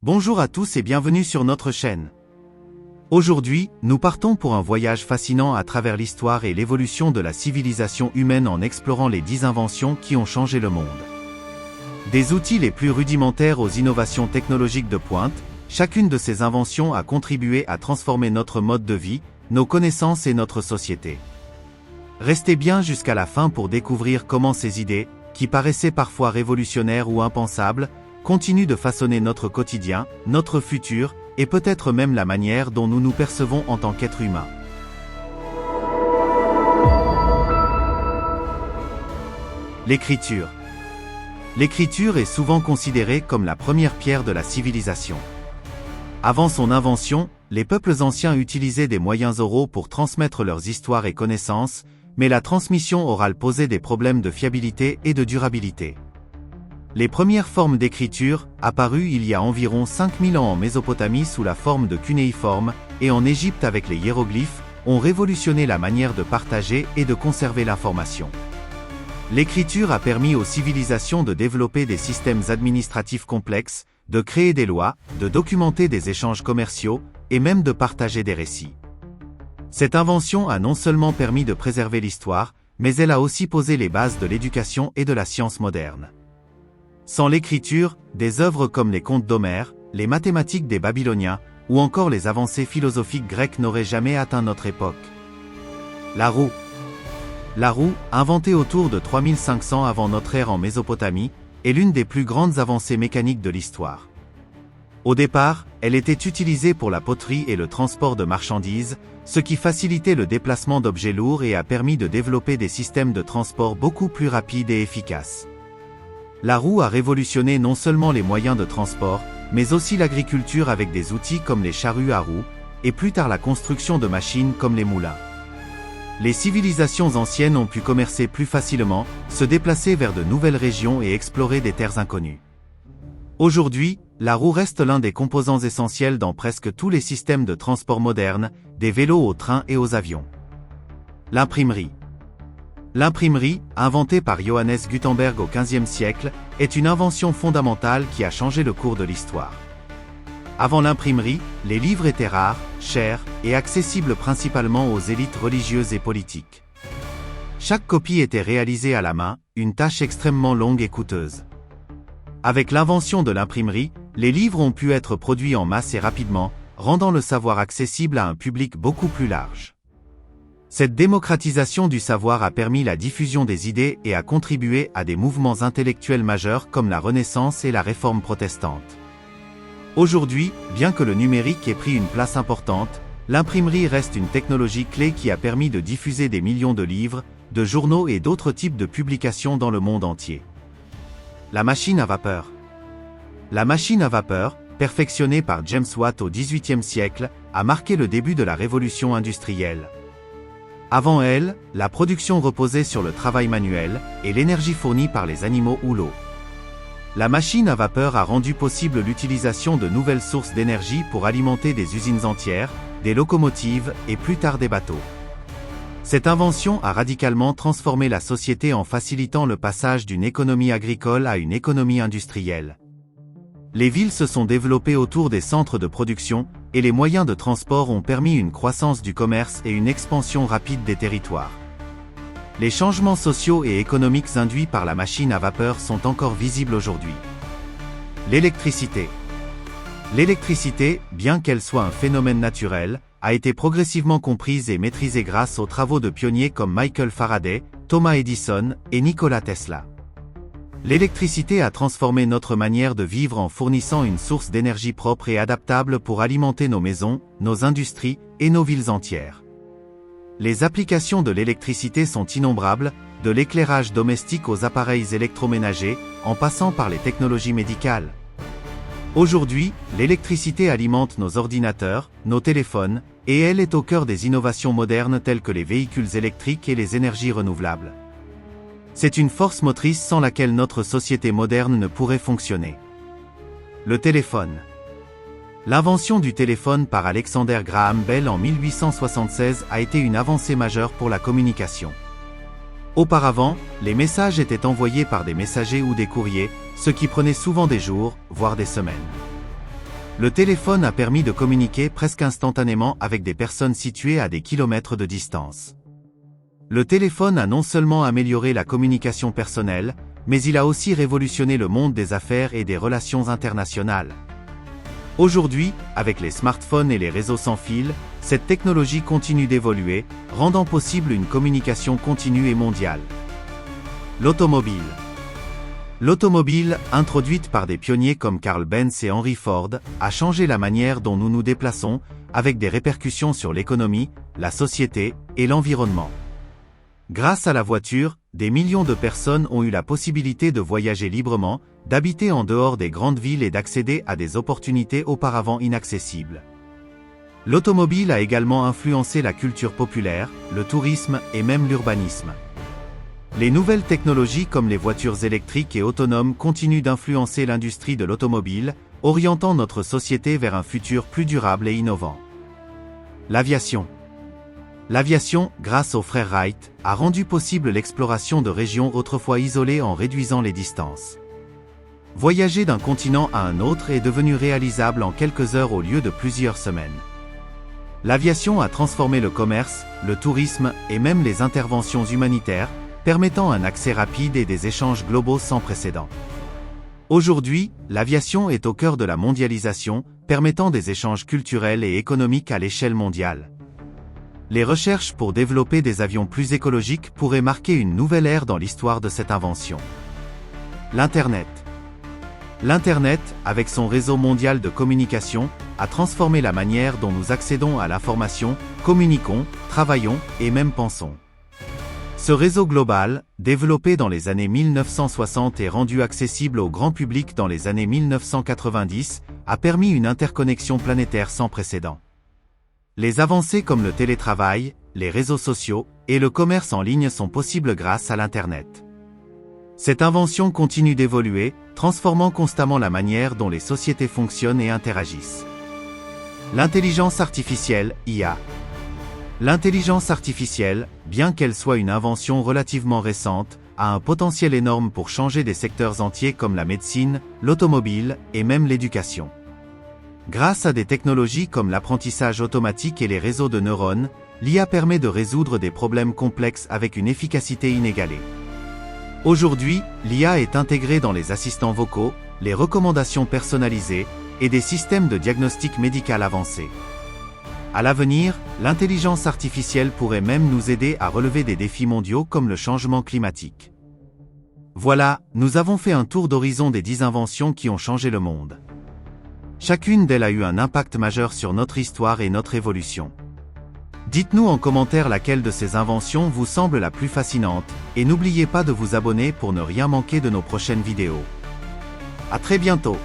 Bonjour à tous et bienvenue sur notre chaîne. Aujourd'hui, nous partons pour un voyage fascinant à travers l'histoire et l'évolution de la civilisation humaine en explorant les 10 inventions qui ont changé le monde. Des outils les plus rudimentaires aux innovations technologiques de pointe, chacune de ces inventions a contribué à transformer notre mode de vie, nos connaissances et notre société. Restez bien jusqu'à la fin pour découvrir comment ces idées, qui paraissaient parfois révolutionnaires ou impensables, continuent de façonner notre quotidien, notre futur, et peut-être même la manière dont nous nous percevons en tant qu'êtres humains. L'écriture. L'écriture est souvent considérée comme la première pierre de la civilisation. Avant son invention, les peuples anciens utilisaient des moyens oraux pour transmettre leurs histoires et connaissances, mais la transmission orale posait des problèmes de fiabilité et de durabilité. Les premières formes d'écriture, apparues il y a environ 5000 ans en Mésopotamie sous la forme de cunéiforme, et en Égypte avec les hiéroglyphes, ont révolutionné la manière de partager et de conserver l'information. L'écriture a permis aux civilisations de développer des systèmes administratifs complexes, de créer des lois, de documenter des échanges commerciaux, et même de partager des récits. Cette invention a non seulement permis de préserver l'histoire, mais elle a aussi posé les bases de l'éducation et de la science moderne. Sans l'écriture, des œuvres comme les contes d'Homère, les mathématiques des Babyloniens, ou encore les avancées philosophiques grecques n'auraient jamais atteint notre époque. La roue. La roue, inventée autour de 3500 avant notre ère en Mésopotamie, est l'une des plus grandes avancées mécaniques de l'histoire. Au départ, elle était utilisée pour la poterie et le transport de marchandises, ce qui facilitait le déplacement d'objets lourds et a permis de développer des systèmes de transport beaucoup plus rapides et efficaces. La roue a révolutionné non seulement les moyens de transport, mais aussi l'agriculture avec des outils comme les charrues à roues, et plus tard la construction de machines comme les moulins. Les civilisations anciennes ont pu commercer plus facilement, se déplacer vers de nouvelles régions et explorer des terres inconnues. Aujourd'hui, la roue reste l'un des composants essentiels dans presque tous les systèmes de transport modernes, des vélos aux trains et aux avions. L'imprimerie. L'imprimerie, inventée par Johannes Gutenberg au XVe siècle, est une invention fondamentale qui a changé le cours de l'histoire. Avant l'imprimerie, les livres étaient rares, chers, et accessibles principalement aux élites religieuses et politiques. Chaque copie était réalisée à la main, une tâche extrêmement longue et coûteuse. Avec l'invention de l'imprimerie, les livres ont pu être produits en masse et rapidement, rendant le savoir accessible à un public beaucoup plus large. Cette démocratisation du savoir a permis la diffusion des idées et a contribué à des mouvements intellectuels majeurs comme la Renaissance et la Réforme protestante. Aujourd'hui, bien que le numérique ait pris une place importante, l'imprimerie reste une technologie clé qui a permis de diffuser des millions de livres, de journaux et d'autres types de publications dans le monde entier. La machine à vapeur. La machine à vapeur, perfectionnée par James Watt au XVIIIe siècle, a marqué le début de la révolution industrielle. Avant elle, la production reposait sur le travail manuel, et l'énergie fournie par les animaux ou l'eau. La machine à vapeur a rendu possible l'utilisation de nouvelles sources d'énergie pour alimenter des usines entières, des locomotives et plus tard des bateaux. Cette invention a radicalement transformé la société en facilitant le passage d'une économie agricole à une économie industrielle. Les villes se sont développées autour des centres de production, et les moyens de transport ont permis une croissance du commerce et une expansion rapide des territoires. Les changements sociaux et économiques induits par la machine à vapeur sont encore visibles aujourd'hui. L'électricité. L'électricité, bien qu'elle soit un phénomène naturel, a été progressivement comprise et maîtrisée grâce aux travaux de pionniers comme Michael Faraday, Thomas Edison et Nikola Tesla. L'électricité a transformé notre manière de vivre en fournissant une source d'énergie propre et adaptable pour alimenter nos maisons, nos industries et nos villes entières. Les applications de l'électricité sont innombrables, de l'éclairage domestique aux appareils électroménagers, en passant par les technologies médicales. Aujourd'hui, l'électricité alimente nos ordinateurs, nos téléphones, et elle est au cœur des innovations modernes telles que les véhicules électriques et les énergies renouvelables. C'est une force motrice sans laquelle notre société moderne ne pourrait fonctionner. Le téléphone. L'invention du téléphone par Alexander Graham Bell en 1876 a été une avancée majeure pour la communication. Auparavant, les messages étaient envoyés par des messagers ou des courriers, ce qui prenait souvent des jours, voire des semaines. Le téléphone a permis de communiquer presque instantanément avec des personnes situées à des kilomètres de distance. Le téléphone a non seulement amélioré la communication personnelle, mais il a aussi révolutionné le monde des affaires et des relations internationales. Aujourd'hui, avec les smartphones et les réseaux sans fil, cette technologie continue d'évoluer, rendant possible une communication continue et mondiale. L'automobile. L'automobile, introduite par des pionniers comme Carl Benz et Henry Ford, a changé la manière dont nous nous déplaçons, avec des répercussions sur l'économie, la société et l'environnement. Grâce à la voiture, des millions de personnes ont eu la possibilité de voyager librement, d'habiter en dehors des grandes villes et d'accéder à des opportunités auparavant inaccessibles. L'automobile a également influencé la culture populaire, le tourisme et même l'urbanisme. Les nouvelles technologies comme les voitures électriques et autonomes continuent d'influencer l'industrie de l'automobile, orientant notre société vers un futur plus durable et innovant. L'aviation. L'aviation, grâce aux frères Wright, a rendu possible l'exploration de régions autrefois isolées en réduisant les distances. Voyager d'un continent à un autre est devenu réalisable en quelques heures au lieu de plusieurs semaines. L'aviation a transformé le commerce, le tourisme et même les interventions humanitaires, permettant un accès rapide et des échanges globaux sans précédent. Aujourd'hui, l'aviation est au cœur de la mondialisation, permettant des échanges culturels et économiques à l'échelle mondiale. Les recherches pour développer des avions plus écologiques pourraient marquer une nouvelle ère dans l'histoire de cette invention. L'Internet. L'Internet, avec son réseau mondial de communication, a transformé la manière dont nous accédons à l'information, communiquons, travaillons et même pensons. Ce réseau global, développé dans les années 1960 et rendu accessible au grand public dans les années 1990, a permis une interconnexion planétaire sans précédent. Les avancées comme le télétravail, les réseaux sociaux et le commerce en ligne sont possibles grâce à l'Internet. Cette invention continue d'évoluer, transformant constamment la manière dont les sociétés fonctionnent et interagissent. L'intelligence artificielle, IA. L'intelligence artificielle, bien qu'elle soit une invention relativement récente, a un potentiel énorme pour changer des secteurs entiers comme la médecine, l'automobile et même l'éducation. Grâce à des technologies comme l'apprentissage automatique et les réseaux de neurones, l'IA permet de résoudre des problèmes complexes avec une efficacité inégalée. Aujourd'hui, l'IA est intégrée dans les assistants vocaux, les recommandations personnalisées et des systèmes de diagnostic médical avancés. À l'avenir, l'intelligence artificielle pourrait même nous aider à relever des défis mondiaux comme le changement climatique. Voilà, nous avons fait un tour d'horizon des 10 inventions qui ont changé le monde. Chacune d'elles a eu un impact majeur sur notre histoire et notre évolution. Dites-nous en commentaire laquelle de ces inventions vous semble la plus fascinante, et n'oubliez pas de vous abonner pour ne rien manquer de nos prochaines vidéos. À très bientôt!